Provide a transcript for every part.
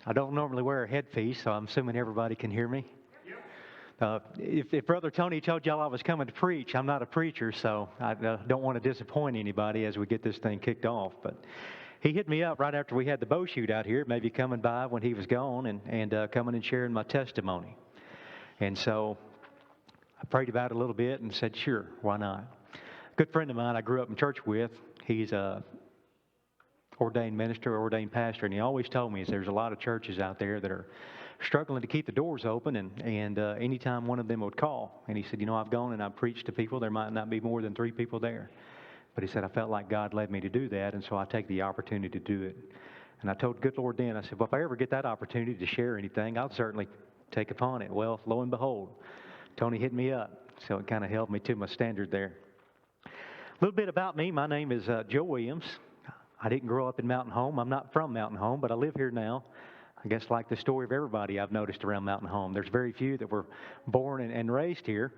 I don't normally wear a headpiece, so I'm assuming everybody can hear me. If Brother Tony told y'all I was coming to preach, I'm not a preacher, so I don't want to disappoint anybody as we get this thing kicked off. But he hit me up right after we had the bow shoot out here, maybe coming by when he was gone and coming and sharing my testimony. And so I prayed about it a little bit and said, sure, why not? A good friend of mine I grew up in church with, he's a ordained minister, ordained pastor, and he always told me there's a lot of churches out there that are struggling to keep the doors open, and anytime one of them would call, and he said, I've gone and I've preached to people, there might not be more than 3 people there. But he said, I felt like God led me to do that, and so I take the opportunity to do it. And I told the good Lord then, I said, well, if I ever get that opportunity to share anything, I'll certainly take upon it. Well, lo and behold, Tony hit me up, so it kind of held me to my standard there. A little bit about me. My name is Joe Williams. I didn't grow up in Mountain Home. I'm not from Mountain Home, but I live here now. I guess like the story of everybody I've noticed around Mountain Home. There's very few that were born and raised here.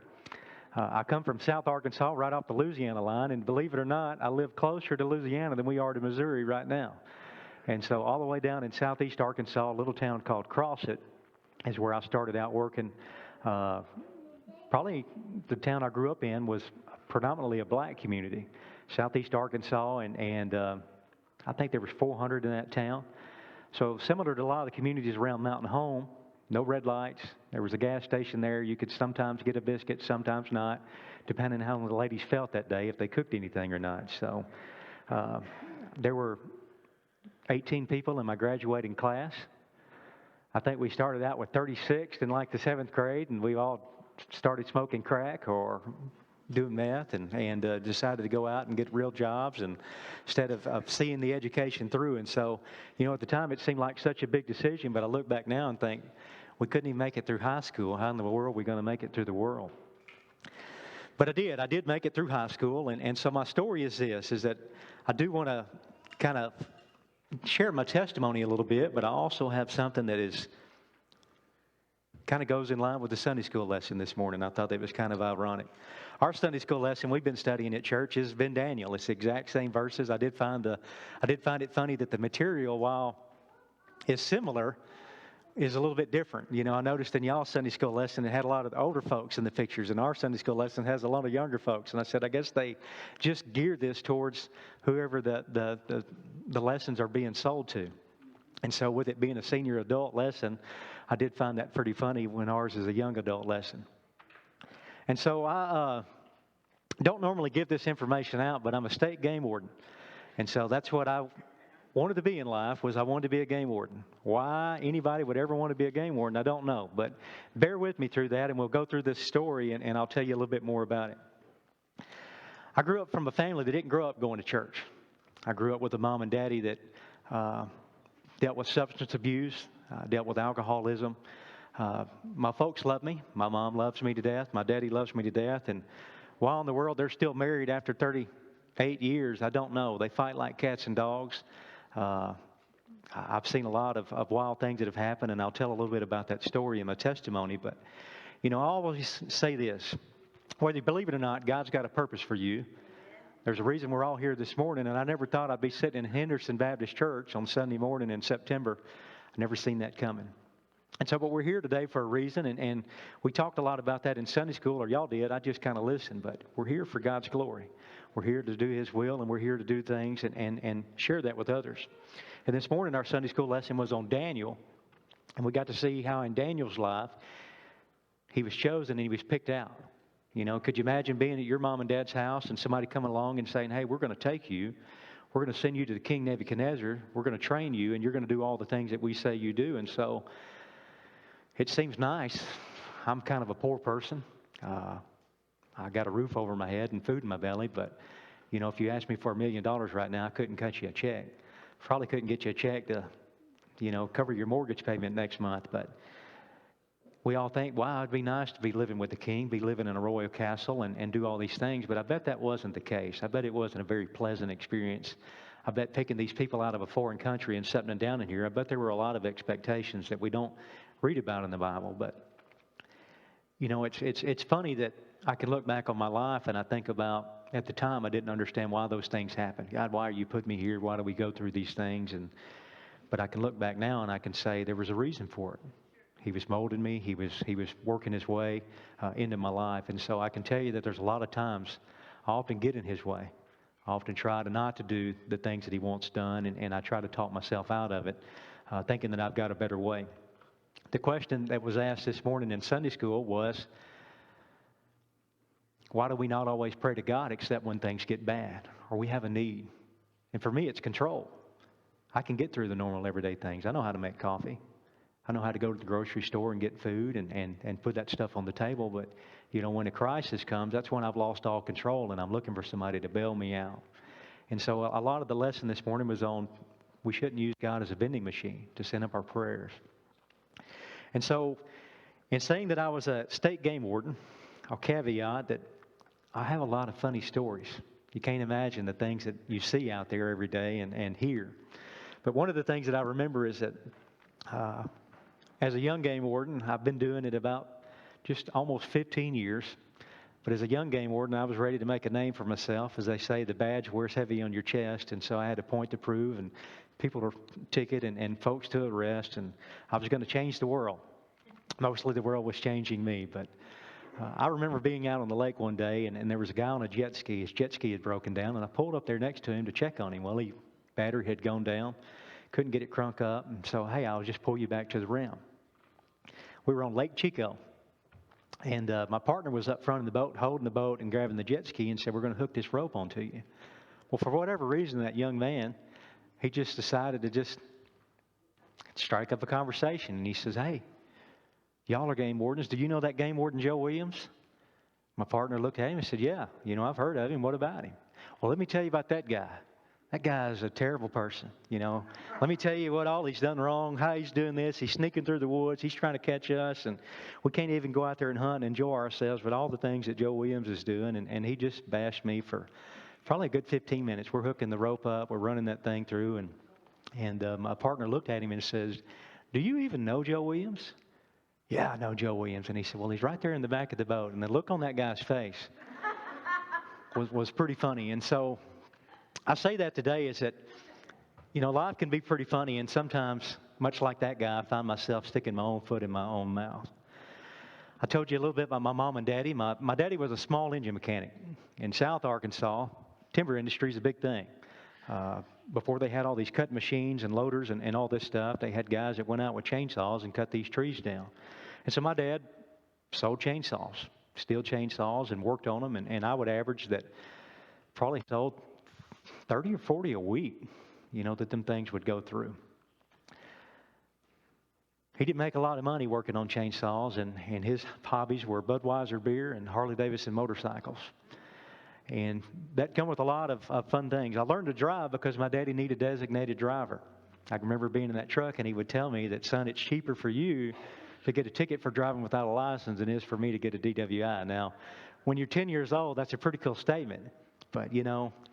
I come from South Arkansas, right off the Louisiana line, and believe it or not, I live closer to Louisiana than we are to Missouri right now. And so all the way down in southeast Arkansas, a little town called Crossett is where I started out working. Probably the town I grew up in was predominantly a black community, southeast Arkansas, and I think there was 400 in that town. So similar to a lot of the communities around Mountain Home, no red lights. There was a gas station there. You could sometimes get a biscuit, sometimes not, depending on how the ladies felt that day, if they cooked anything or not. So there were 18 people in my graduating class. I think we started out with 36 in like the 7th grade, and we all started smoking crack or doing meth and decided to go out and get real jobs and instead of seeing the education through. And so, at the time it seemed like such a big decision, but I look back now and think, we couldn't even make it through high school. How in the world are we going to make it through the world? But I did make it through high school. And so my story is this, is that I do want to kind of share my testimony a little bit, but I also have something that is kind of goes in line with the Sunday school lesson this morning. I thought that was kind of ironic. Our Sunday school lesson we've been studying at church has been Daniel. It's the exact same verses. I did find it funny that the material, while is similar, is a little bit different. I noticed in y'all's Sunday school lesson it had a lot of the older folks in the pictures, and our Sunday school lesson has a lot of younger folks. And I said, I guess they just geared this towards whoever the lessons are being sold to. And so with it being a senior adult lesson, I did find that pretty funny when ours is a young adult lesson. And so I don't normally give this information out, but I'm a state game warden. And so that's what I wanted to be in life, was I wanted to be a game warden. Why anybody would ever want to be a game warden, I don't know. But bear with me through that, and we'll go through this story, and I'll tell you a little bit more about it. I grew up from a family that didn't grow up going to church. I grew up with a mom and daddy that dealt with substance abuse, dealt with alcoholism. My folks love me. My mom loves me to death. My daddy loves me to death. And while in the world they're still married after 38 years, I don't know. They fight like cats and dogs. I've seen a lot of wild things that have happened, and I'll tell a little bit about that story in my testimony. But, I always say this. Whether you believe it or not, God's got a purpose for you. There's a reason we're all here this morning, and I never thought I'd be sitting in Henderson Baptist Church on Sunday morning in September. I never seen that coming. And so, but we're here today for a reason, and we talked a lot about that in Sunday school, or y'all did. I just kind of listened, but we're here for God's glory. We're here to do His will, and we're here to do things and share that with others. And this morning, our Sunday school lesson was on Daniel, and we got to see how in Daniel's life, he was chosen and he was picked out. Could you imagine being at your mom and dad's house and somebody coming along and saying, hey, we're going to take you. We're going to send you to the King Nebuchadnezzar. We're going to train you, and you're going to do all the things that we say you do. And so it seems nice. I'm kind of a poor person. I got a roof over my head and food in my belly. But, if you asked me for $1 million right now, I couldn't cut you a check. Probably couldn't get you a check to, cover your mortgage payment next month. But we all think, wow, it'd be nice to be living with the king, be living in a royal castle and do all these things. But I bet that wasn't the case. I bet it wasn't a very pleasant experience. I bet picking these people out of a foreign country and setting them down in here, I bet there were a lot of expectations that we don't read about in the Bible. But, it's funny that I can look back on my life and I think about, at the time, I didn't understand why those things happened. God, why are you putting me here? Why do we go through these things? And But I can look back now and I can say there was a reason for it. He was molding me. He was working his way into my life. And so I can tell you that there's a lot of times I often get in his way. I often try to not to do the things that he wants done, and I try to talk myself out of it, thinking that I've got a better way. The question that was asked this morning in Sunday school was, why do we not always pray to God except when things get bad or we have a need? And for me, it's control. I can get through the normal everyday things. I know how to make coffee. I know how to go to the grocery store and get food and put that stuff on the table. But, when a crisis comes, that's when I've lost all control and I'm looking for somebody to bail me out. And so a lot of the lesson this morning was on we shouldn't use God as a vending machine to send up our prayers. And so in saying that I was a state game warden, I'll caveat that I have a lot of funny stories. You can't imagine the things that you see out there every day and hear. But one of the things that I remember is that as a young game warden, I've been doing it about just almost 15 years. But as a young game warden, I was ready to make a name for myself. As they say, the badge wears heavy on your chest. And so I had a point to prove and people to ticket and folks to arrest. And I was going to change the world. Mostly the world was changing me. But I remember being out on the lake one day and there was a guy on a jet ski. His jet ski had broken down. And I pulled up there next to him to check on him. Well, his battery had gone down. Couldn't get it crunk up. And so, hey, I'll just pull you back to the rim. We were on Lake Chico. And my partner was up front of the boat, holding the boat and grabbing the jet ski and said, we're going to hook this rope onto you. Well, for whatever reason, that young man, he just decided to just strike up a conversation. And he says, hey, y'all are game wardens. Do you know that game warden, Joe Williams? My partner looked at him and said, yeah, I've heard of him. What about him? Well, let me tell you about that guy. That guy is a terrible person, Let me tell you what all he's done wrong, how he's doing this. He's sneaking through the woods. He's trying to catch us, and we can't even go out there and hunt and enjoy ourselves with all the things that Joe Williams is doing. And he just bashed me for probably a good 15 minutes. We're hooking the rope up. We're running that thing through, and my partner looked at him and says, do you even know Joe Williams? Yeah, I know Joe Williams. And he said, well, he's right there in the back of the boat. And the look on that guy's face was pretty funny. And so I say that today is that, life can be pretty funny, and sometimes, much like that guy, I find myself sticking my own foot in my own mouth. I told you a little bit about my mom and daddy. My daddy was a small engine mechanic. In South Arkansas, timber industry is a big thing. Before they had all these cut machines and loaders and all this stuff, they had guys that went out with chainsaws and cut these trees down. And so my dad sold chainsaws, steel chainsaws, and worked on them, and I would average that probably sold 30 or 40 a week, that them things would go through. He didn't make a lot of money working on chainsaws, and his hobbies were Budweiser beer and Harley-Davidson motorcycles. And that come with a lot of fun things. I learned to drive because my daddy needed a designated driver. I remember being in that truck, and he would tell me that, son, it's cheaper for you to get a ticket for driving without a license than it is for me to get a DWI. Now, when you're 10 years old, that's a pretty cool statement. But,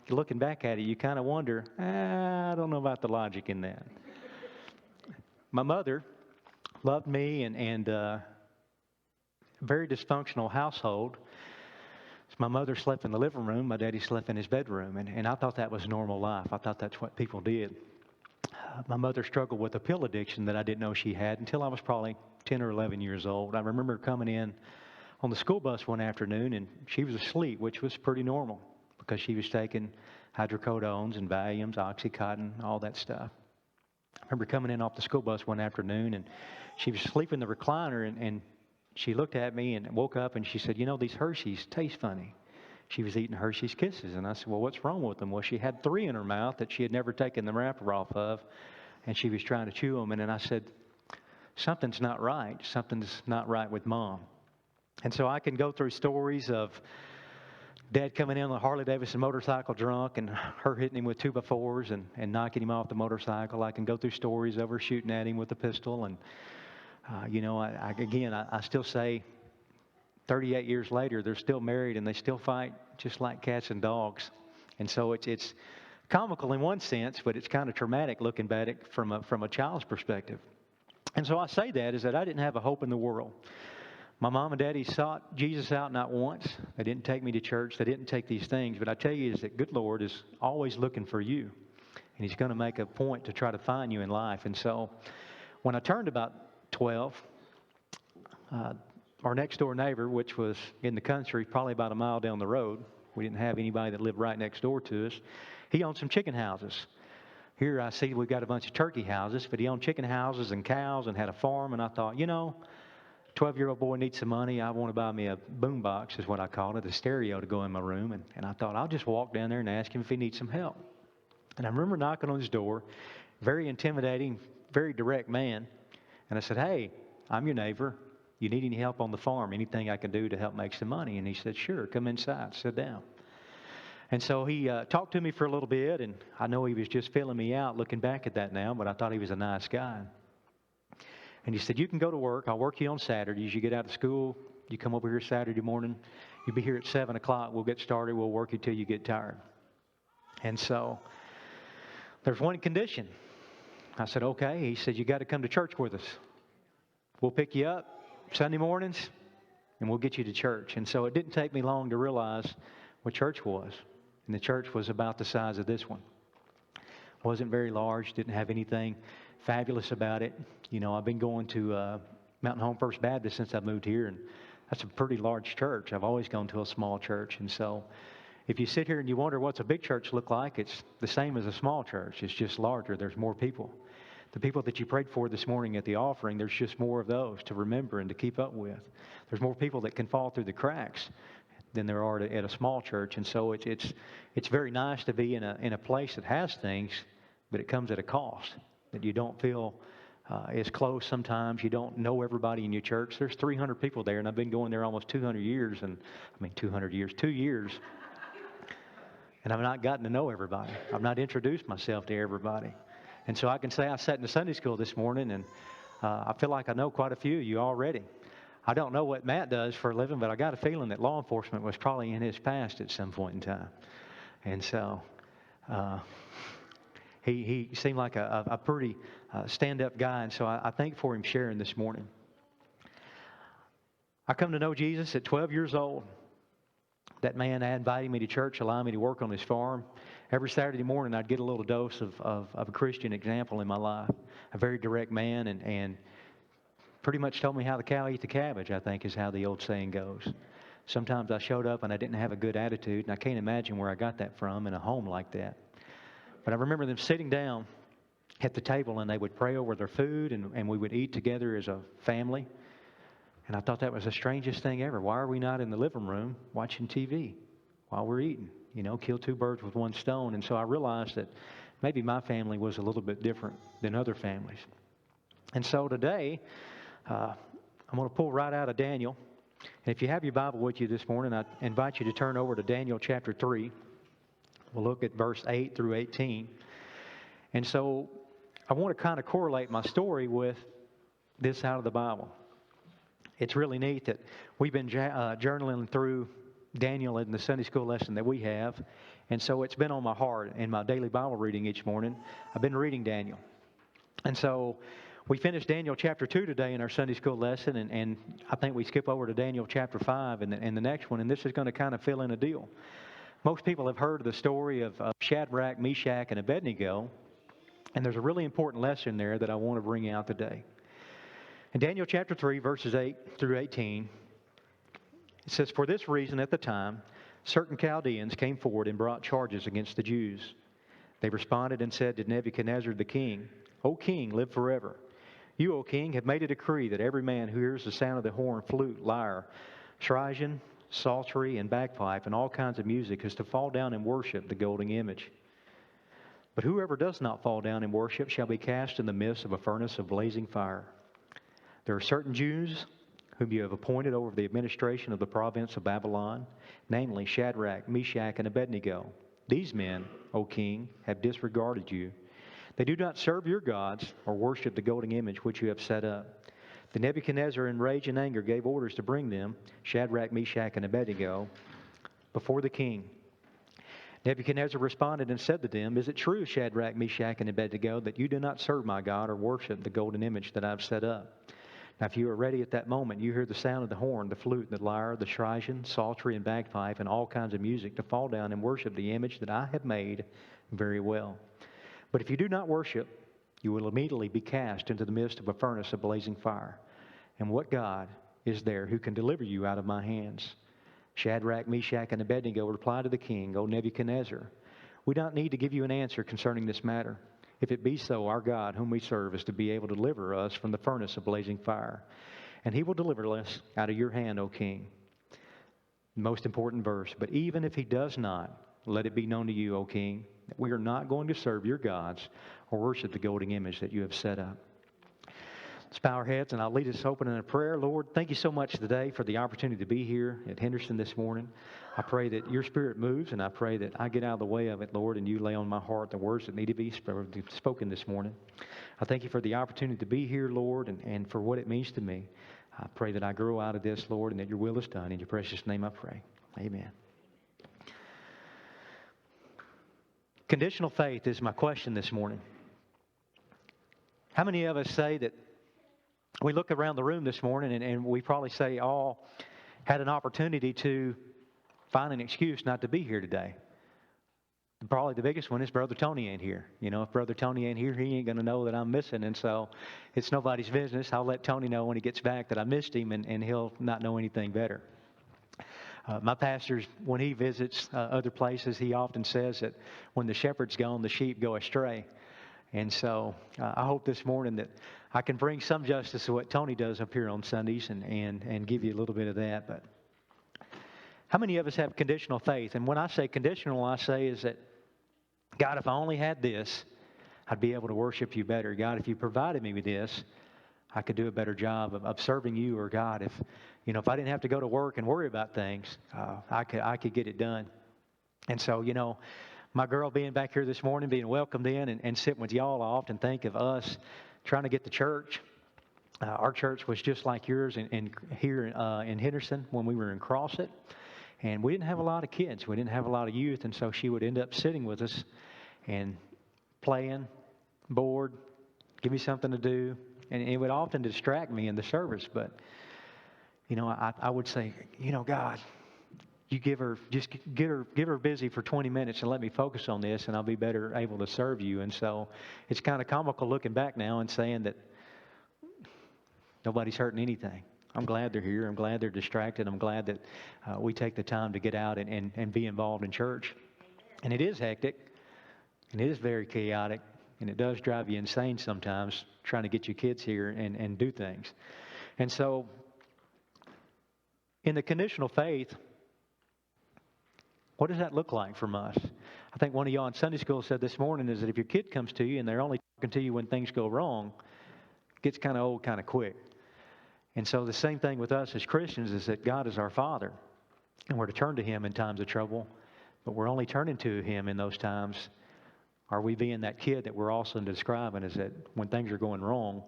looking back at it, you kind of wonder, I don't know about the logic in that. My mother loved me and very dysfunctional household. My mother slept in the living room. My daddy slept in his bedroom. And I thought that was normal life. I thought that's what people did. My mother struggled with a pill addiction that I didn't know she had until I was probably 10 or 11 years old. I remember coming in on the school bus one afternoon, and she was asleep, which was pretty normal because she was taking hydrocodones and Valiums, Oxycontin, all that stuff. I remember coming in off the school bus one afternoon, and she was asleep in the recliner, and she looked at me and woke up, and she said, these Hershey's taste funny. She was eating Hershey's Kisses, and I said, well, what's wrong with them? Well, she had 3 in her mouth that she had never taken the wrapper off of, and she was trying to chew them, and then I said, something's not right. Something's not right with Mom. And so I can go through stories of Dad coming in on a Harley-Davidson motorcycle drunk and her hitting him with 2x4s and knocking him off the motorcycle. I can go through stories of her shooting at him with a pistol. And, I still say 38 years later, they're still married and they still fight just like cats and dogs. And so it's comical in one sense, but it's kind of traumatic looking at it from a child's perspective. And so I say that is that I didn't have a hope in the world. My mom and daddy sought Jesus out not once. They didn't take me to church. They didn't take these things. But I tell you is that good Lord is always looking for you. and He's going to make a point to try to find you in life. And so when I turned about 12, our next door neighbor, which was in the country, probably about a mile down the road, we didn't have anybody that lived right next door to us, he owned some chicken houses. Here I see we've got a bunch of turkey houses, but he owned chicken houses and cows and had a farm. And I thought, 12-year-old boy needs some money. I want to buy me a boom box, is what I called it, a stereo to go in my room. And I thought, I'll just walk down there and ask him if he needs some help. And I remember knocking on his door, very intimidating, very direct man. And I said, hey, I'm your neighbor. You need any help on the farm? Anything I can do to help make some money? And he said, sure, come inside, sit down. And so he talked to me for a little bit, and I know he was just filling me out looking back at that now, but I thought he was a nice guy. And he said, you can go to work. I'll work you on Saturdays. You get out of school, you come over here Saturday morning. You'll be here at 7 o'clock. We'll get started. We'll work you till you get tired. And so there's one condition. I said, okay. He said, you got to come to church with us. We'll pick you up Sunday mornings, and we'll get you to church. And so it didn't take me long to realize what church was. And the church was about the size of this one. Wasn't very large, didn't have anything fabulous about it. I've been going to Mountain Home First Baptist since I moved here, and that's a pretty large church. I've always gone to a small church. And so if you sit here and you wonder what's a big church look like, it's the same as a small church. It's just larger. There's more people. The people that you prayed for this morning at the offering, there's just more of those to remember and to keep up with. There's more people that can fall through the cracks than there are at a small church. And so it's very nice to be in a place that has things, but it comes at a cost, that you don't feel as close sometimes. You don't know everybody in your church. There's 300 people there, and I've been going there almost 200 years. 2 years. And I've not gotten to know everybody. I've not introduced myself to everybody. And so I can say I sat in the Sunday school this morning, and I feel like I know quite a few of you already. I don't know what Matt does for a living, but I got a feeling that law enforcement was probably in his past at some point in time. And so he seemed like a pretty stand-up guy, and so I thank for him sharing this morning. I come to know Jesus at 12 years old. That man invited me to church, allowing me to work on his farm. Every Saturday morning, I'd get a little dose of a Christian example in my life. A very direct man, and pretty much told me how the cow eat the cabbage, I think is how the old saying goes. Sometimes I showed up and I didn't have a good attitude, and I can't imagine where I got that from in a home like that. But I remember them sitting down at the table, and they would pray over their food, and we would eat together as a family. And I thought that was the strangest thing ever. Why are we not in the living room watching TV while we're eating? Kill two birds with one stone. And so I realized that maybe my family was a little bit different than other families. And so today, I'm going to pull right out of Daniel. And if you have your Bible with you this morning, I invite you to turn over to Daniel chapter 3. We'll look at verse 8 through 18. And so I want to kind of correlate my story with this out of the Bible. It's really neat that we've been journaling through Daniel in the Sunday school lesson that we have. And so it's been on my heart in my daily Bible reading each morning. I've been reading Daniel. And so we finished Daniel chapter 2 today in our Sunday school lesson, and I think we skip over to Daniel chapter 5 in the next one, and this is going to kind of fill in a deal. Most people have heard the story of Shadrach, Meshach, and Abednego, and there's a really important lesson there that I want to bring out today. In Daniel chapter 3, verses 8 through 18, it says, "For this reason at the time, certain Chaldeans came forward and brought charges against the Jews. They responded and said to Nebuchadnezzar the king, 'O king, live forever. You, O king, have made a decree that every man who hears the sound of the horn, flute, lyre, trigon, psaltery, and bagpipe, and all kinds of music is to fall down and worship the golden image. But whoever does not fall down and worship shall be cast in the midst of a furnace of blazing fire. There are certain Jews whom you have appointed over the administration of the province of Babylon, namely Shadrach, Meshach, and Abednego. These men, O king, have disregarded you. They do not serve your gods or worship the golden image which you have set up.' Then Nebuchadnezzar, in rage and anger, gave orders to bring them, Shadrach, Meshach, and Abednego, before the king. Nebuchadnezzar responded and said to them, 'Is it true, Shadrach, Meshach, and Abednego, that you do not serve my God or worship the golden image that I have set up?' Now, if you are ready at that moment, you hear the sound of the horn, the flute, the lyre, the trigon, psaltery, and bagpipe, and all kinds of music to fall down and worship the image that I have made very well. But if you do not worship, you will immediately be cast into the midst of a furnace of blazing fire. And what God is there who can deliver you out of my hands?" Shadrach, Meshach, and Abednego replied to the king, "O Nebuchadnezzar, we don't need to give you an answer concerning this matter. If it be so, our God, whom we serve, is to be able to deliver us from the furnace of blazing fire. And he will deliver us out of your hand, O king." Most important verse. "But even if he does not, let it be known to you, O king, that we are not going to serve your gods or worship the golden image that you have set up." Let's bow our heads, and I'll lead us open in a prayer. Lord, thank you so much today for the opportunity to be here at Henderson this morning. I pray that your Spirit moves, and I pray that I get out of the way of it, Lord, and you lay on my heart the words that need to be spoken this morning. I thank you for the opportunity to be here, Lord, and for what it means to me. I pray that I grow out of this, Lord, and that your will is done. In your precious name I pray. Amen. Conditional faith is my question this morning. How many of us say that we look around the room this morning and we probably say all had an opportunity to find an excuse not to be here today? Probably the biggest one is Brother Tony ain't here. You know, if Brother Tony ain't here, he ain't going to know that I'm missing. And so it's nobody's business. I'll let Tony know when he gets back that I missed him, and he'll not know anything better. My pastor, when he visits other places, he often says that when the shepherd's gone, the sheep go astray. And so I hope this morning that I can bring some justice to what Tony does up here on Sundays and give you a little bit of that. But how many of us have conditional faith? And when I say conditional, I say is that, God, if I only had this, I'd be able to worship you better. God, if you provided me with this, I could do a better job of serving you. Or God, if I didn't have to go to work and worry about things, I could get it done. And so, my girl being back here this morning, being welcomed in and sitting with y'all, I often think of us trying to get to church. Our church was just like yours here in Henderson when we were in Crossett. And we didn't have a lot of kids. We didn't have a lot of youth. And so she would end up sitting with us and playing, bored, give me something to do. And it would often distract me in the service. But, I would say, God, you give her busy for 20 minutes and let me focus on this, and I'll be better able to serve you. And so it's kind of comical looking back now and saying that nobody's hurting anything. I'm glad they're here. I'm glad they're distracted. I'm glad that we take the time to get out and be involved in church. And it is hectic, and it is very chaotic, and it does drive you insane sometimes trying to get your kids here and do things. And so in the conditional faith, what does that look like from us? I think one of y'all in Sunday school said this morning is that if your kid comes to you and they're only talking to you when things go wrong, it gets kind of old kind of quick. And so the same thing with us as Christians is that God is our Father, and we're to turn to Him in times of trouble, but we're only turning to Him in those times. Are we being that kid that we're also describing, is that when things are going wrong,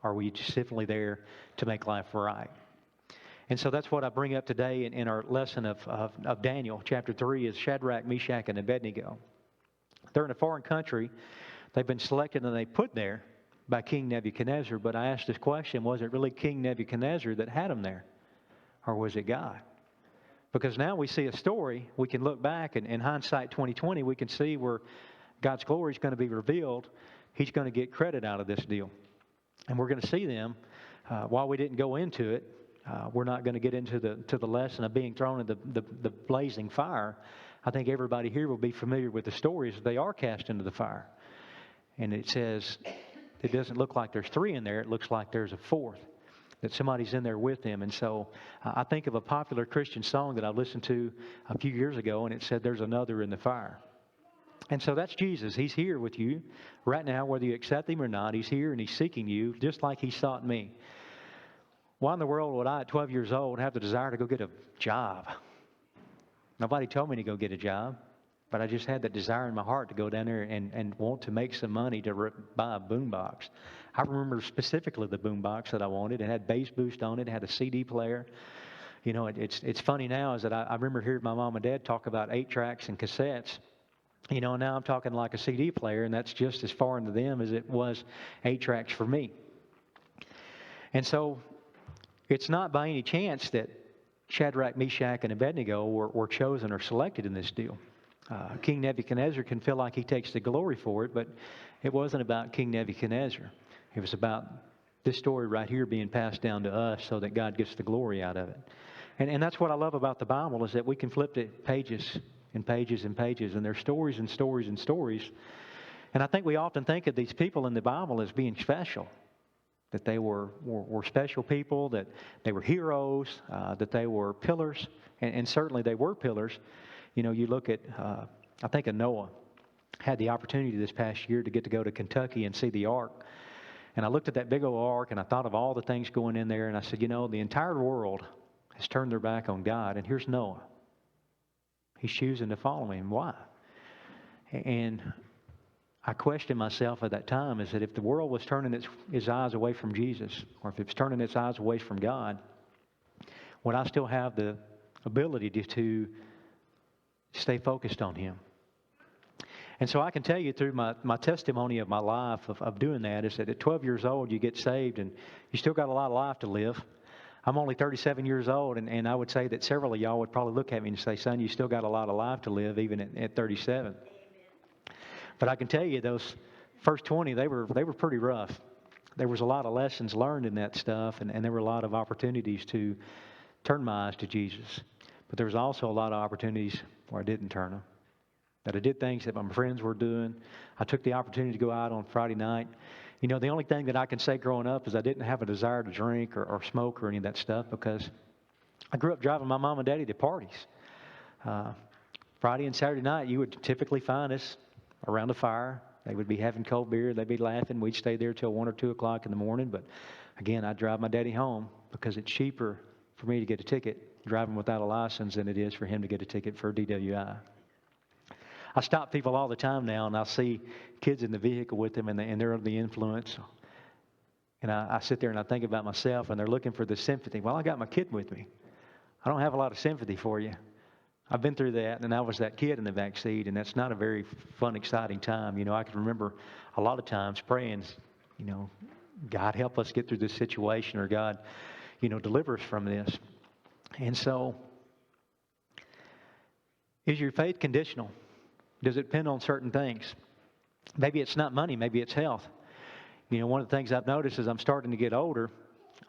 are we just simply there to make life right? And so that's what I bring up today in our lesson of Daniel. Chapter 3 is Shadrach, Meshach, and Abednego. They're in a foreign country. They've been selected and they put there by King Nebuchadnezzar. But I asked this question, was it really King Nebuchadnezzar that had them there? Or was it God? Because now we see a story, we can look back, and in hindsight 2020, we can see where God's glory is going to be revealed. He's going to get credit out of this deal. And we're going to see them. While we didn't go into it, we're not going to get into the lesson of being thrown in the blazing fire. I think everybody here will be familiar with the stories. They are cast into the fire. And it says, it doesn't look like there's three in there. It looks like there's a fourth, that somebody's in there with them. And so I think of a popular Christian song that I listened to a few years ago, and it said, "There's another in the fire." And so that's Jesus. He's here with you right now, whether you accept Him or not. He's here and He's seeking you just like He sought me. Why in the world would I, at 12 years old, have the desire to go get a job? Nobody told me to go get a job, but I just had that desire in my heart to go down there and want to make some money to buy a boombox. I remember specifically the boombox that I wanted. It had bass boost on it. It had a CD player. You know, it's funny now is that I remember hearing my mom and dad talk about 8-tracks and cassettes. You know, now I'm talking like a CD player, and that's just as foreign to them as it was 8 tracks for me. And so it's not by any chance that Shadrach, Meshach, and Abednego were chosen or selected in this deal. King Nebuchadnezzar can feel like he takes the glory for it, but it wasn't about King Nebuchadnezzar. It was about this story right here being passed down to us so that God gets the glory out of it. And that's what I love about the Bible, is that we can flip to pages and pages and pages, and there's stories and stories and stories. And I think we often think of these people in the Bible as being special, that they were special people, that they were heroes, that they were pillars, and certainly they were pillars. You know, you look at, I think of Noah. Had the opportunity this past year to get to go to Kentucky and see the ark. And I looked at that big old ark, and I thought of all the things going in there, and I said, you know, the entire world has turned their back on God, and here's Noah. He's choosing to follow him. Why? And I questioned myself at that time, is that if the world was turning its eyes away from Jesus, or if it was turning its eyes away from God, would I still have the ability to stay focused on Him? And so I can tell you through my testimony of my life of doing that, is that at 12 years old you get saved and you still got a lot of life to live. I'm only 37 years old, and I would say that several of y'all would probably look at me and say, son, you still got a lot of life to live even at 37. But I can tell you those first 20, they were pretty rough. There was a lot of lessons learned in that stuff, and there were a lot of opportunities to turn my eyes to Jesus. But there was also a lot of opportunities where I didn't turn them. That I did things that my friends were doing. I took the opportunity to go out on Friday night. You know, the only thing that I can say growing up is I didn't have a desire to drink or smoke or any of that stuff, because I grew up driving my mom and daddy to parties. Friday and Saturday night, you would typically find us around the fire. They would be having cold beer. They'd be laughing. We'd stay there till 1 or 2 o'clock in the morning. But again, I'd drive my daddy home because it's cheaper for me to get a ticket driving without a license than it is for him to get a ticket for a DWI. I stop people all the time now, and I'll see kids in the vehicle with them, and they're under the influence. And I sit there and I think about myself, and they're looking for the sympathy. Well, I got my kid with me. I don't have a lot of sympathy for you. I've been through that, and I was that kid in the backseat, and that's not a very fun, exciting time. You know, I can remember a lot of times praying, you know, God, help us get through this situation, or God, you know, deliver us from this. And so, is your faith conditional? Does it depend on certain things? Maybe it's not money. Maybe it's health. You know, one of the things I've noticed as I'm starting to get older,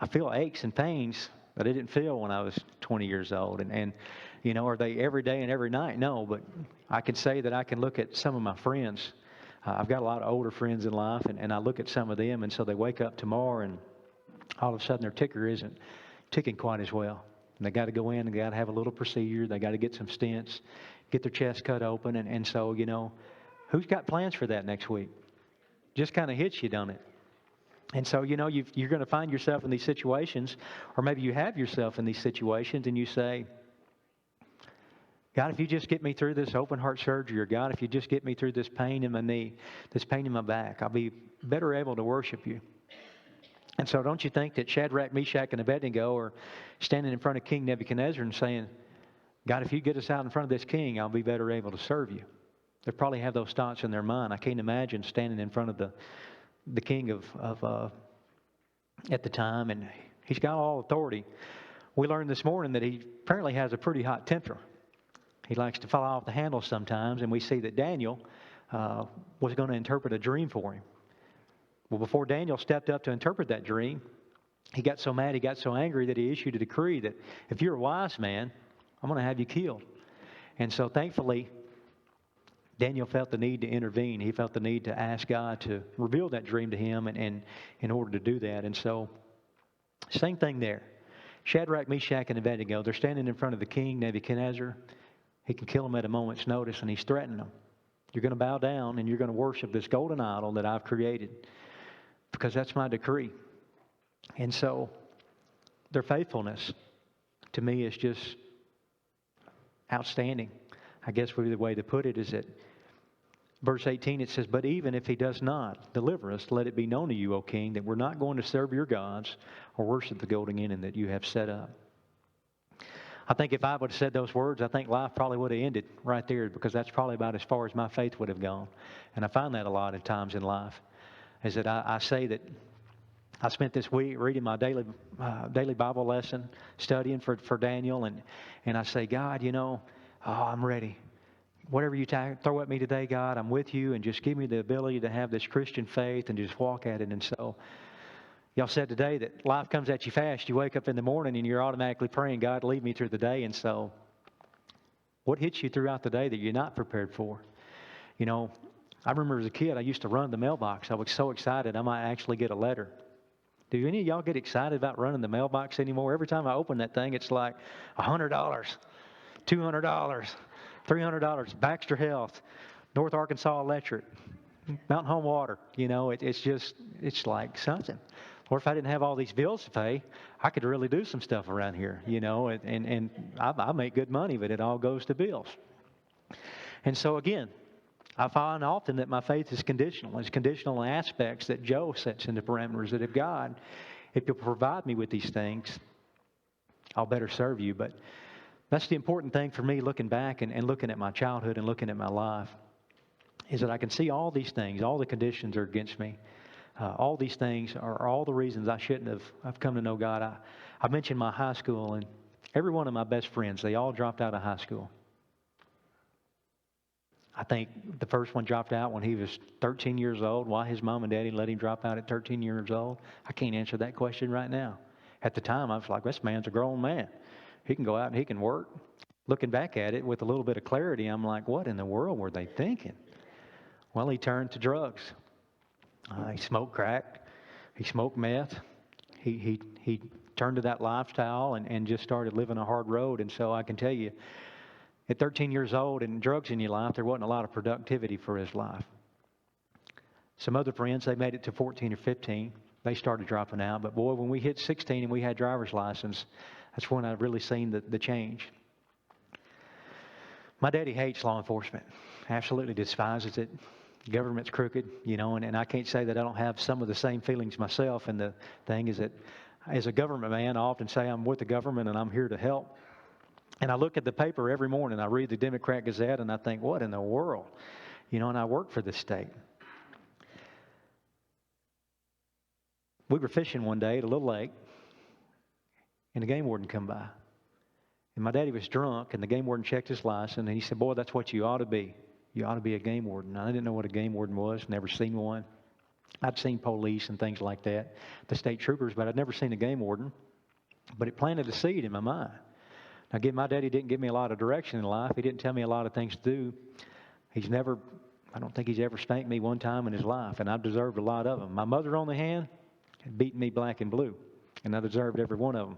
I feel aches and pains that I didn't feel when I was 20 years old. And you know, are they every day and every night? No, but I can say that I can look at some of my friends. I've got a lot of older friends in life, and I look at some of them, and so they wake up tomorrow, and all of a sudden their ticker isn't ticking quite as well. And they got to go in, and they got to have a little procedure. They got to get some stents, get their chest cut open. And so, you know, who's got plans for that next week? Just kind of hits you, don't it? And so, you know, you're going to find yourself in these situations, or maybe you have yourself in these situations, and you say, God, if you just get me through this open heart surgery, or God, if you just get me through this pain in my knee, this pain in my back, I'll be better able to worship you. And so don't you think that Shadrach, Meshach, and Abednego are standing in front of King Nebuchadnezzar and saying, God, if you get us out in front of this king, I'll be better able to serve you. They probably have those thoughts in their mind. I can't imagine standing in front of the king of at the time, and he's got all authority. We learned this morning that he apparently has a pretty hot temper. He likes to fall off the handle sometimes, and we see that Daniel was going to interpret a dream for him. Well, before Daniel stepped up to interpret that dream, he got so mad, he got so angry that he issued a decree that if you're a wise man, I'm going to have you killed. And so thankfully, Daniel felt the need to intervene. He felt the need to ask God to reveal that dream to him, and in order to do that. And so, same thing there. Shadrach, Meshach, and Abednego, they're standing in front of the king, Nebuchadnezzar. He can kill them at a moment's notice, and he's threatening them. You're going to bow down, and you're going to worship this golden idol that I've created, because that's my decree. And so, their faithfulness, to me, is just outstanding. I guess the way to put it is that verse 18, it says, but even if he does not deliver us, let it be known to you, O king, that we're not going to serve your gods or worship the golden image that you have set up. I think if I would have said those words, I think life probably would have ended right there, because that's probably about as far as my faith would have gone. And I find that a lot of times in life, is that I say that I spent this week reading my daily Bible lesson, studying for Daniel, and I say, God, you know, I'm ready. whatever you throw at me today, God, I'm with you, and just give me the ability to have this Christian faith and just walk at it. And so, y'all said today that life comes at you fast. You wake up in the morning and you're automatically praying, God, lead me through the day. And so, what hits you throughout the day that you're not prepared for? You know, I remember as a kid, I used to run the mailbox. I was so excited I might actually get a letter. Do any of y'all get excited about running the mailbox anymore? Every time I open that thing, it's like $100, $200, $300, Baxter Health, North Arkansas Electric, Mountain Home Water. You know, it's like something. Or if I didn't have all these bills to pay, I could really do some stuff around here, you know, and I make good money, but it all goes to bills. And so again, I find often that my faith is conditional. It's conditional in aspects that Joe sets into parameters that if God, if you'll provide me with these things, I'll better serve you. But that's the important thing for me looking back and looking at my childhood and looking at my life, is that I can see all these things, all the conditions are against me. All these things are all the reasons I shouldn't have I've come to know God. I mentioned my high school, and every one of my best friends, they all dropped out of high school. I think the first one dropped out when he was 13 years old. Why his mom and daddy let him drop out at 13 years old? I can't answer that question right now. At the time, I was like, this man's a grown man. He can go out and he can work. Looking back at it with a little bit of clarity, I'm like, what in the world were they thinking? Well, he turned to drugs. He smoked crack. He smoked meth. He turned to that lifestyle and just started living a hard road. And so I can tell you, at 13 years old and drugs in your life, there wasn't a lot of productivity for his life. Some other friends, they made it to 14 or 15. They started dropping out. But boy, when we hit 16 and we had driver's license, that's when I really seen the change. My daddy hates law enforcement. Absolutely despises it. Government's crooked, you know, and I can't say that I don't have some of the same feelings myself. And the thing is that as a government man, I often say I'm with the government and I'm here to help. And I look at the paper every morning. I read the Democrat Gazette, and I think, what in the world? You know, and I work for the state. We were fishing one day at a little lake, and the game warden come by. And my daddy was drunk, and the game warden checked his license, and he said, boy, that's what you ought to be. You ought to be a game warden. I didn't know what a game warden was, never seen one. I'd seen police and things like that, the state troopers, but I'd never seen a game warden. But it planted a seed in my mind. Now, again, my daddy didn't give me a lot of direction in life. He didn't tell me a lot of things to do. I don't think he's ever spanked me one time in his life, and I've deserved a lot of them. My mother, on the hand, had beaten me black and blue, and I deserved every one of them.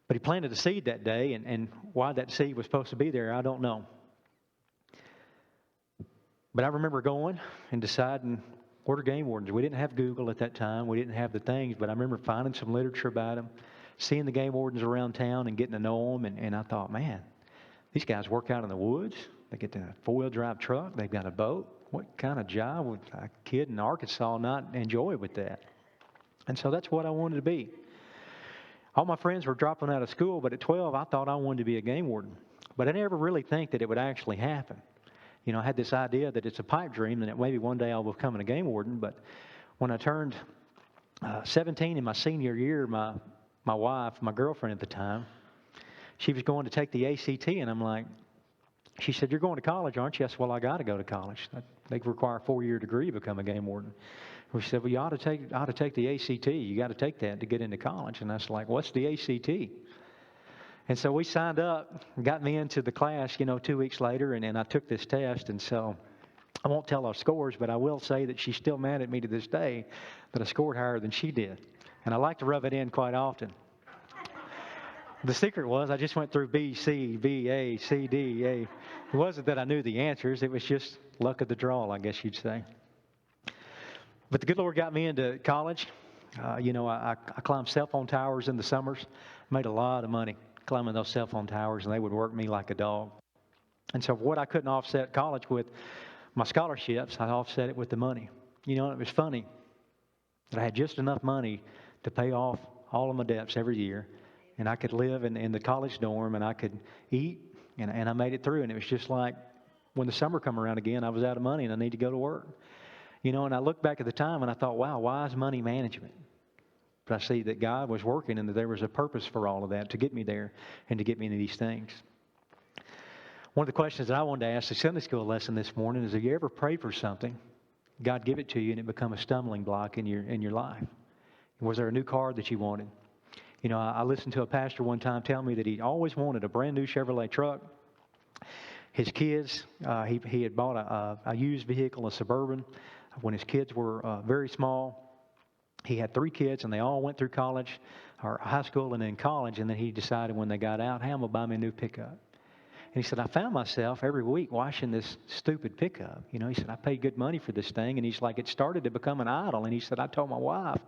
But he planted a seed that day, and why that seed was supposed to be there, I don't know. But I remember going and deciding, what are game wardens? We didn't have Google at that time. We didn't have the things, but I remember finding some literature about them, seeing the game wardens around town and getting to know them. And I thought, man, these guys work out in the woods. They get a four-wheel drive truck. They've got a boat. What kind of job would a kid in Arkansas not enjoy with that? And so that's what I wanted to be. All my friends were dropping out of school, but at 12, I thought I wanted to be a game warden. But I never really think that it would actually happen. You know, I had this idea that it's a pipe dream and that maybe one day I'll become a game warden. But when I turned 17 in my senior year, my wife, my girlfriend at the time, she was going to take the ACT, and I'm like, she said, you're going to college, aren't you? I said, well, I got to go to college. They require a 4-year degree to become a game warden. She said, well, you ought to take the ACT. You got to take that to get into college. And I was like, what's the ACT? And so we signed up, got me into the class, 2 weeks later, and I took this test. And so I won't tell our scores, but I will say that she's still mad at me to this day that I scored higher than she did. And I like to rub it in quite often. The secret was I just went through B, C, B, A, C, D, A. It wasn't that I knew the answers. It was just luck of the draw, I guess you'd say. But the good Lord got me into college. I climbed cell phone towers in the summers. Made a lot of money climbing those cell phone towers, and they would work me like a dog. And so what I couldn't offset college with my scholarships, I offset it with the money. It was funny that I had just enough money to pay off all of my debts every year, and I could live in the college dorm, and I could eat, and I made it through. And it was just like when the summer come around again, I was out of money, and I need to go to work. And I look back at the time, and I thought, wow, wise money management. But I see that God was working and that there was a purpose for all of that to get me there and to get me into these things. One of the questions that I wanted to ask the Sunday school lesson this morning is, have you ever prayed for something, God give it to you, and it become a stumbling block in your life? Was there a new car that you wanted? You know, I listened to a pastor one time tell me that he always wanted a brand new Chevrolet truck. His kids, he had bought a used vehicle, a Suburban, when his kids were very small. He had 3 kids, and they all went through college, or high school and then college, and then he decided when they got out, hey, I'm going to buy me a new pickup. And he said, I found myself every week washing this stupid pickup. You know, he said, I paid good money for this thing. And he's like, it started to become an idol. And he said, I told my wife,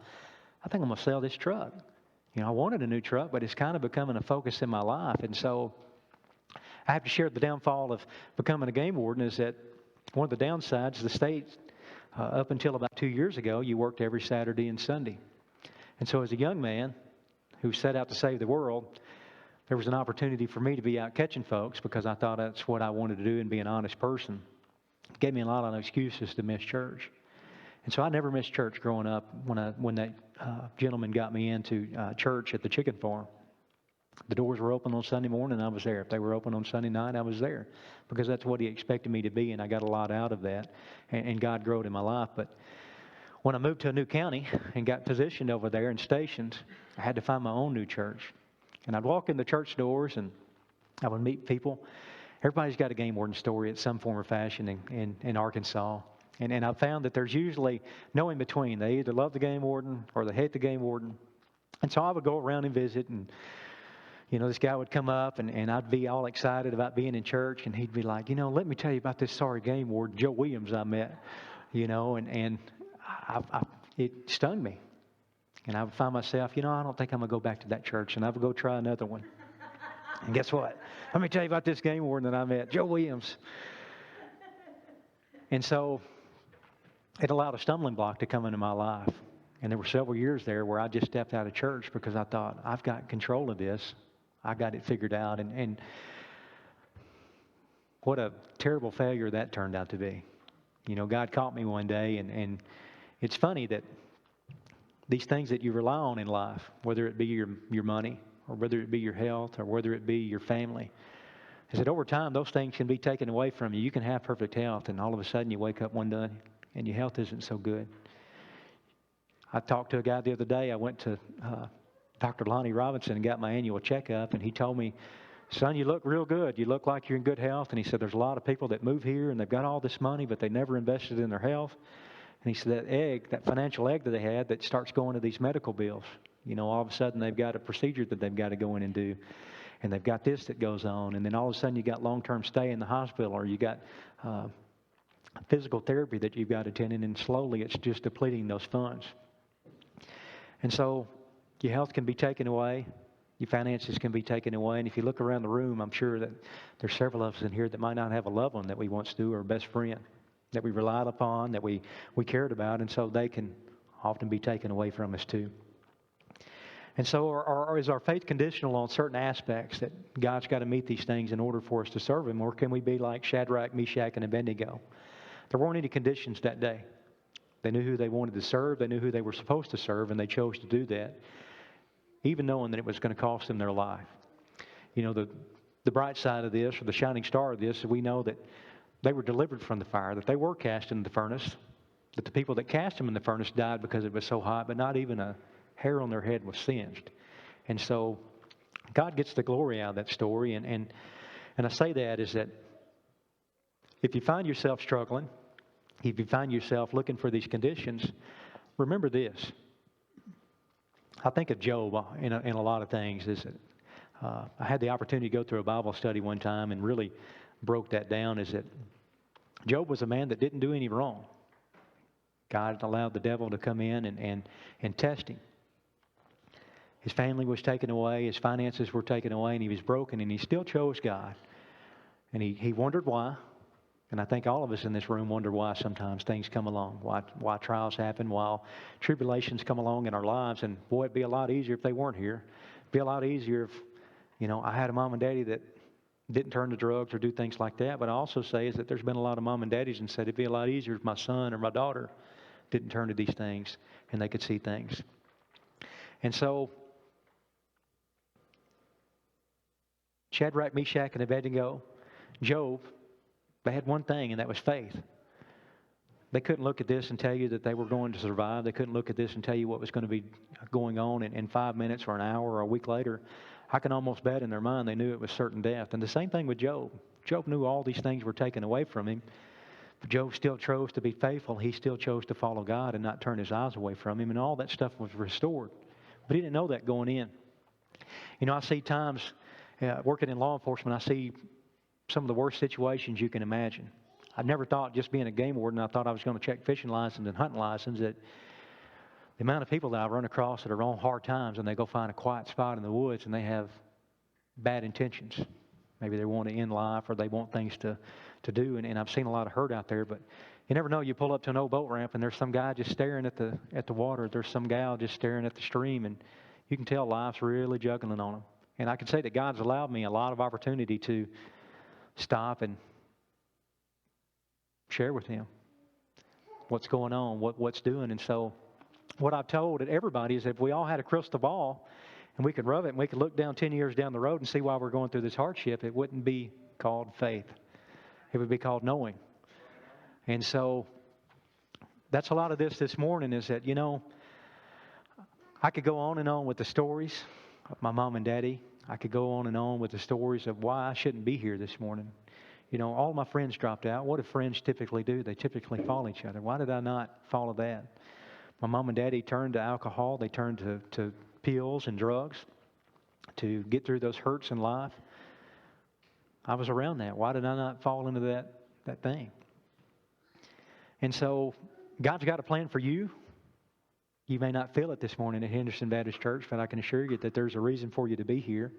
I think I'm going to sell this truck. You know, I wanted a new truck, but it's kind of becoming a focus in my life. And so I have to share the downfall of becoming a game warden is that one of the downsides, the state, up until about 2 years ago, you worked every Saturday and Sunday. And so as a young man who set out to save the world, there was an opportunity for me to be out catching folks because I thought that's what I wanted to do and be an honest person. It gave me a lot of excuses to miss church. And so I never missed church growing up when that gentleman got me into church at the chicken farm. The doors were open on Sunday morning, I was there. If they were open on Sunday night, I was there because that's what he expected me to be, and I got a lot out of that, and God growed in my life. But when I moved to a new county and got positioned over there and stationed, I had to find my own new church. And I'd walk in the church doors and I would meet people. Everybody's got a game warden story in some form or fashion in Arkansas. And I found that there's usually no in between. They either love the game warden or they hate the game warden. And so I would go around and visit, and you know, this guy would come up and I'd be all excited about being in church, and he'd be like, you know, let me tell you about this sorry game warden, Joe Williams, I met, you know, and it stung me. And I would find myself, you know, I don't think I'm going to go back to that church, and I would go try another one. And guess what? Let me tell you about this game warden that I met, Joe Williams. And so it allowed a stumbling block to come into my life. And there were several years there where I just stepped out of church because I thought, I've got control of this. I got it figured out. And what a terrible failure that turned out to be. You know, God caught me one day, and it's funny that these things that you rely on in life, whether it be your money or whether it be your health or whether it be your family, is that over time those things can be taken away from you. You can have perfect health, and all of a sudden you wake up one day and your health isn't so good. I talked to a guy the other day. I went to Dr. Lonnie Robinson and got my annual checkup, and he told me, son, you look real good. You look like you're in good health. And he said, there's a lot of people that move here and they've got all this money, but they never invested in their health. And he said that egg, that financial egg that they had that starts going to these medical bills, you know, all of a sudden they've got a procedure that they've got to go in and do. And they've got this that goes on. And then all of a sudden you got long-term stay in the hospital, or you got physical therapy that you've got to attend, and slowly it's just depleting those funds. And so your health can be taken away. Your finances can be taken away. And if you look around the room, I'm sure that there's several of us in here that might not have a loved one that we once knew, or a best friend that we relied upon, that we cared about. And so they can often be taken away from us too. And so is our faith conditional on certain aspects that God's got to meet these things in order for us to serve Him? Or can we be like Shadrach, Meshach, and Abednego? There weren't any conditions that day. They knew who they wanted to serve. They knew who they were supposed to serve, and they chose to do that, even knowing that it was going to cost them their life. You know, the bright side of this, or the shining star of this, is we know that they were delivered from the fire, that they were cast into the furnace, that the people that cast them in the furnace died because it was so hot, but not even a hair on their head was singed. And so God gets the glory out of that story. And I say that is that if you find yourself struggling, if you find yourself looking for these conditions, remember this. I think of Job in a lot of things. Is that I had the opportunity to go through a Bible study one time and really broke that down. Is that Job was a man that didn't do any wrong. God allowed the devil to come in and test him. His family was taken away, his finances were taken away, and he was broken, and he still chose God. And he wondered why. And I think all of us in this room wonder why sometimes things come along, why trials happen, why tribulations come along in our lives. And boy, it'd be a lot easier if they weren't here. It'd be a lot easier if, you know, I had a mom and daddy that didn't turn to drugs or do things like that. But I also say is that there's been a lot of mom and daddies and said it'd be a lot easier if my son or my daughter didn't turn to these things and they could see things. And so Shadrach, Meshach, and Abednego, Job, they had one thing, and that was faith. They couldn't look at this and tell you that they were going to survive. They couldn't look at this and tell you what was going to be going on in 5 minutes or an hour or a week later. I can almost bet in their mind they knew it was certain death. And the same thing with Job. Job knew all these things were taken away from him. But Job still chose to be faithful. He still chose to follow God and not turn his eyes away from him. And all that stuff was restored. But he didn't know that going in. You know, I see times working in law enforcement, I see some of the worst situations you can imagine. I never thought, just being a game warden, I thought I was going to check fishing license and hunting license, that the amount of people that I've run across that are on hard times and they go find a quiet spot in the woods and they have bad intentions. Maybe they want to end life or they want things to do. And I've seen a lot of hurt out there, but you never know. You pull up to an old boat ramp and there's some guy just staring at the water. There's some gal just staring at the stream, and you can tell life's really juggling on them. And I can say that God's allowed me a lot of opportunity to stop and share with him what's going on, what's doing. And so what I've told everybody is that if we all had a crystal ball and we could rub it and we could look down 10 years down the road and see why we're going through this hardship, it wouldn't be called faith. It would be called knowing. And so that's a lot of this morning, is that, you know, I could go on and on with the stories of my mom and daddy. I could go on and on with the stories of why I shouldn't be here this morning. You know, all my friends dropped out. What do friends typically do? They typically follow each other. Why did I not follow that? My mom and daddy turned to alcohol. They turned to pills and drugs to get through those hurts in life. I was around that. Why did I not fall into that thing? And so God's got a plan for you. You may not feel it this morning at Henderson Baptist Church, but I can assure you that there's a reason for you to be here.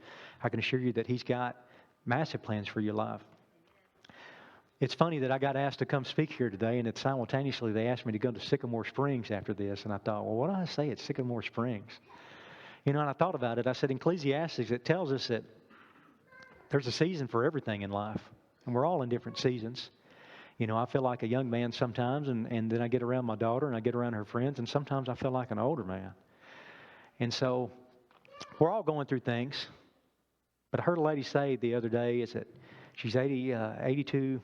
I can assure you that He's got massive plans for your life. It's funny that I got asked to come speak here today, and that simultaneously they asked me to go to Sycamore Springs after this. And I thought, well, what do I say at Sycamore Springs? You know, and I thought about it. I said, Ecclesiastes, it tells us that there's a season for everything in life. And we're all in different seasons. You know, I feel like a young man sometimes, and then I get around my daughter and I get around her friends, and sometimes I feel like an older man. And so we're all going through things. But I heard a lady say the other day is that she's 82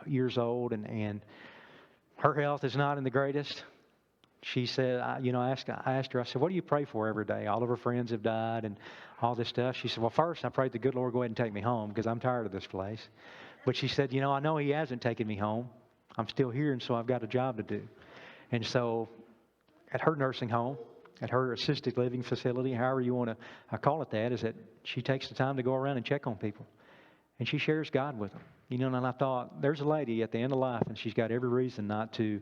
years old, and her health is not in the greatest. She said, I asked her, I said, what do you pray for every day? All of her friends have died and all this stuff. She said, well, first I prayed the good Lord go ahead and take me home because I'm tired of this place. But she said, you know, I know He hasn't taken me home. I'm still here, and so I've got a job to do. And so at her nursing home, at her assisted living facility, however you want to call it that, is that she takes the time to go around and check on people. And she shares God with them. You know, and I thought, there's a lady at the end of life, and she's got every reason not to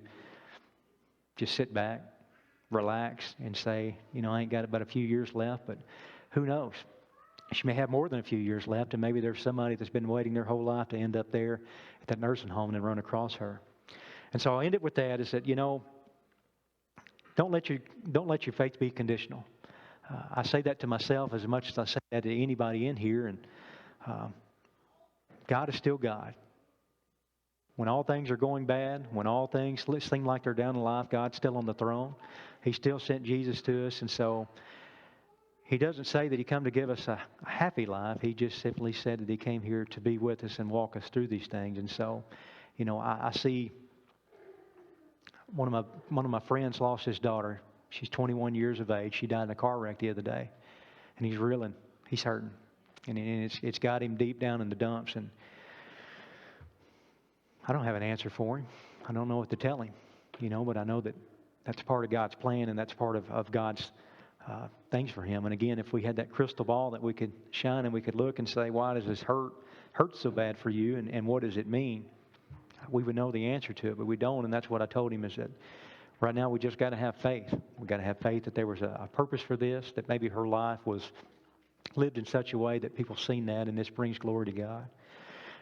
just sit back, relax, and say, you know, I ain't got but a few years left, but who knows? She may have more than a few years left, and maybe there's somebody that's been waiting their whole life to end up there at that nursing home and run across her. And so I'll end it with that, is that, you know, don't let your faith be conditional. I say that to myself as much as I say that to anybody in here, and God is still God. When all things are going bad, when all things seem like they're down in life, God's still on the throne. He still sent Jesus to us. And so He doesn't say that He come to give us a happy life. He just simply said that He came here to be with us and walk us through these things. And so, you know, I see one of my friends lost his daughter. She's 21 years of age. She died in a car wreck the other day. And he's reeling. He's hurting. And it's got him deep down in the dumps. And I don't have an answer for him. I don't know what to tell him, you know, but I know that that's part of God's plan, and that's part of God's things for him. And again, if we had that crystal ball that we could shine and we could look and say, why does this hurt so bad for you, and what does it mean? We would know the answer to it, but we don't. And that's what I told him, is that right now we just got to have faith. We've got to have faith that there was a purpose for this, that maybe her life was lived in such a way that people seen that, and this brings glory to God.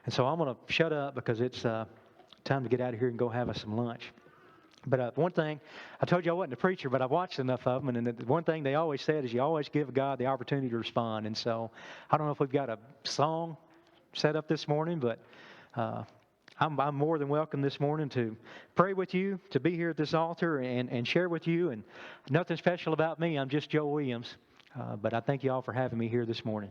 And so I'm going to shut up because it's time to get out of here and go have us some lunch. But one thing, I told you I wasn't a preacher, but I've watched enough of them, and the one thing they always said is you always give God the opportunity to respond. And so I don't know if we've got a song set up this morning, but I'm more than welcome this morning to pray with you, to be here at this altar and share with you. And nothing special about me. I'm just Joe Williams. But I thank you all for having me here this morning.